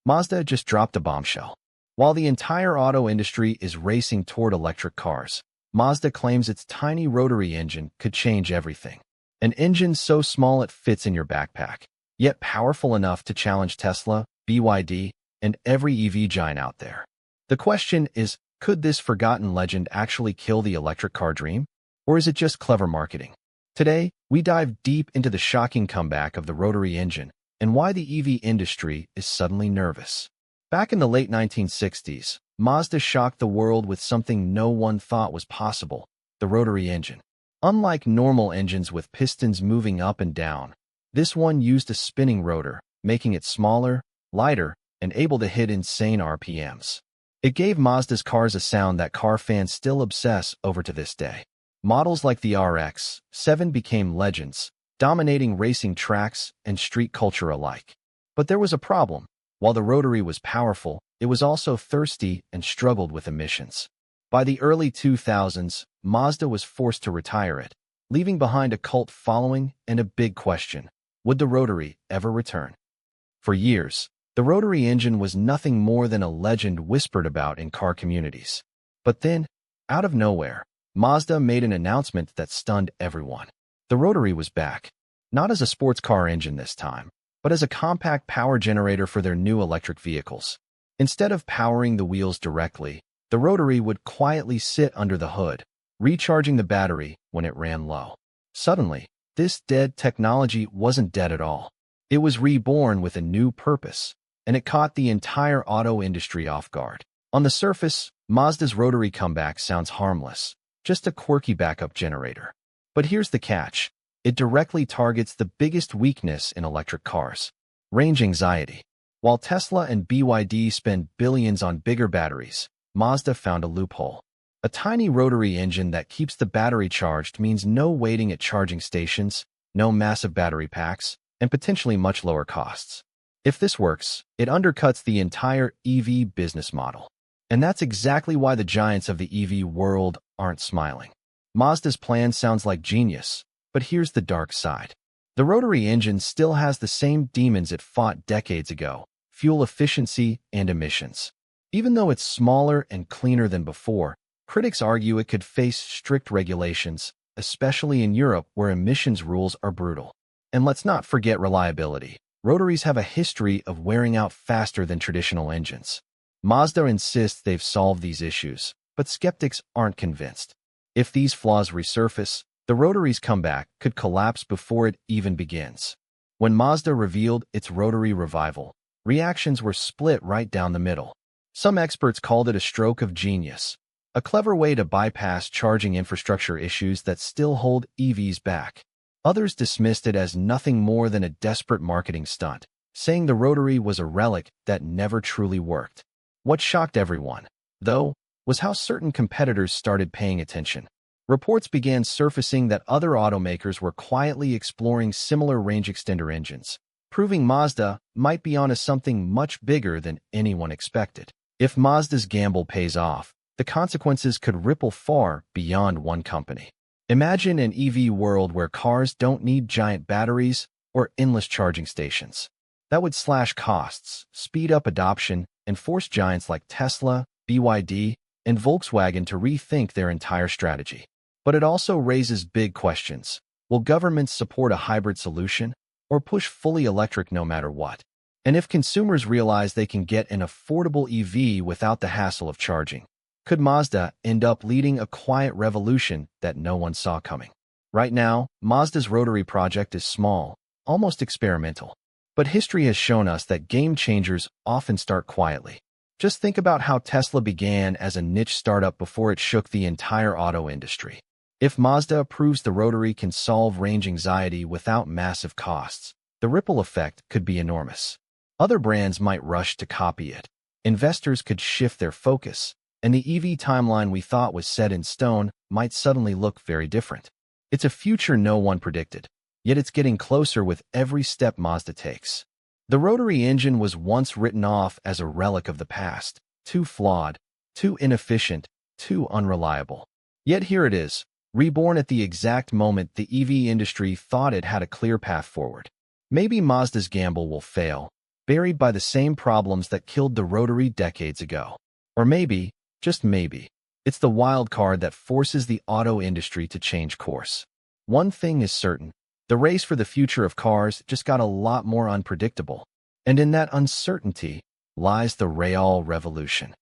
Mazda just dropped a bombshell. While the entire auto industry is racing toward electric cars, Mazda claims its tiny rotary engine could change everything. An engine so small it fits in your backpack, yet powerful enough to challenge Tesla, BYD, and every EV giant out there. The question is, could this forgotten legend actually kill the electric car dream? Or is it just clever marketing? Today, we dive deep into the shocking comeback of the rotary engine and why the EV industry is suddenly nervous. Back in the late 1960s, Mazda shocked the world with something no one thought was possible: the rotary engine. Unlike normal engines with pistons moving up and down, this one used a spinning rotor, making it smaller, lighter, and able to hit insane RPMs. It gave Mazda's cars a sound that car fans still obsess over to this day. Models like the RX-7 became legends, dominating racing tracks and street culture alike. But there was a problem. While the rotary was powerful, it was also thirsty and struggled with emissions. By the early 2000s, Mazda was forced to retire it, leaving behind a cult following and a big question: would the rotary ever return? For years, the rotary engine was nothing more than a legend whispered about in car communities. But then, out of nowhere, Mazda made an announcement that stunned everyone. The rotary was back, not as a sports car engine this time, but as a compact power generator for their new electric vehicles. Instead of powering the wheels directly, the rotary would quietly sit under the hood, recharging the battery when it ran low. Suddenly, this dead technology wasn't dead at all. It was reborn with a new purpose, and it caught the entire auto industry off guard. On the surface, Mazda's rotary comeback sounds harmless, just a quirky backup generator. But here's the catch: it directly targets the biggest weakness in electric cars: range anxiety. While Tesla and BYD spend billions on bigger batteries, Mazda found a loophole. A tiny rotary engine that keeps the battery charged means no waiting at charging stations, no massive battery packs, and potentially much lower costs. If this works, it undercuts the entire EV business model. And that's exactly why the giants of the EV world aren't smiling. Mazda's plan sounds like genius, but here's the dark side. The rotary engine still has the same demons it fought decades ago: fuel efficiency and emissions. Even though it's smaller and cleaner than before, critics argue it could face strict regulations, especially in Europe where emissions rules are brutal. And let's not forget reliability. Rotaries have a history of wearing out faster than traditional engines. Mazda insists they've solved these issues, but skeptics aren't convinced. If these flaws resurface, the rotary's comeback could collapse before it even begins. When Mazda revealed its rotary revival, reactions were split right down the middle. Some experts called it a stroke of genius, a clever way to bypass charging infrastructure issues that still hold EVs back. Others dismissed it as nothing more than a desperate marketing stunt, saying the rotary was a relic that never truly worked. What shocked everyone, though, was how certain competitors started paying attention. Reports began surfacing that other automakers were quietly exploring similar range extender engines, proving Mazda might be onto something much bigger than anyone expected. If Mazda's gamble pays off, the consequences could ripple far beyond one company. Imagine an EV world where cars don't need giant batteries or endless charging stations. That would slash costs, speed up adoption, and force giants like Tesla, BYD, and Volkswagen to rethink their entire strategy. But it also raises big questions. Will governments support a hybrid solution, or push fully electric no matter what? And if consumers realize they can get an affordable EV without the hassle of charging, could Mazda end up leading a quiet revolution that no one saw coming? Right now, Mazda's rotary project is small, almost experimental. But history has shown us that game changers often start quietly. Just think about how Tesla began as a niche startup before it shook the entire auto industry. If Mazda proves the rotary can solve range anxiety without massive costs, the ripple effect could be enormous. Other brands might rush to copy it. Investors could shift their focus, and the EV timeline we thought was set in stone might suddenly look very different. It's a future no one predicted, yet it's getting closer with every step Mazda takes. The rotary engine was once written off as a relic of the past, too flawed, too inefficient, too unreliable. Yet here it is, reborn at the exact moment the EV industry thought it had a clear path forward. Maybe Mazda's gamble will fail, buried by the same problems that killed the Rotary decades ago. Or maybe, just maybe, it's the wild card that forces the auto industry to change course. One thing is certain, the race for the future of cars just got a lot more unpredictable. And in that uncertainty lies the real revolution.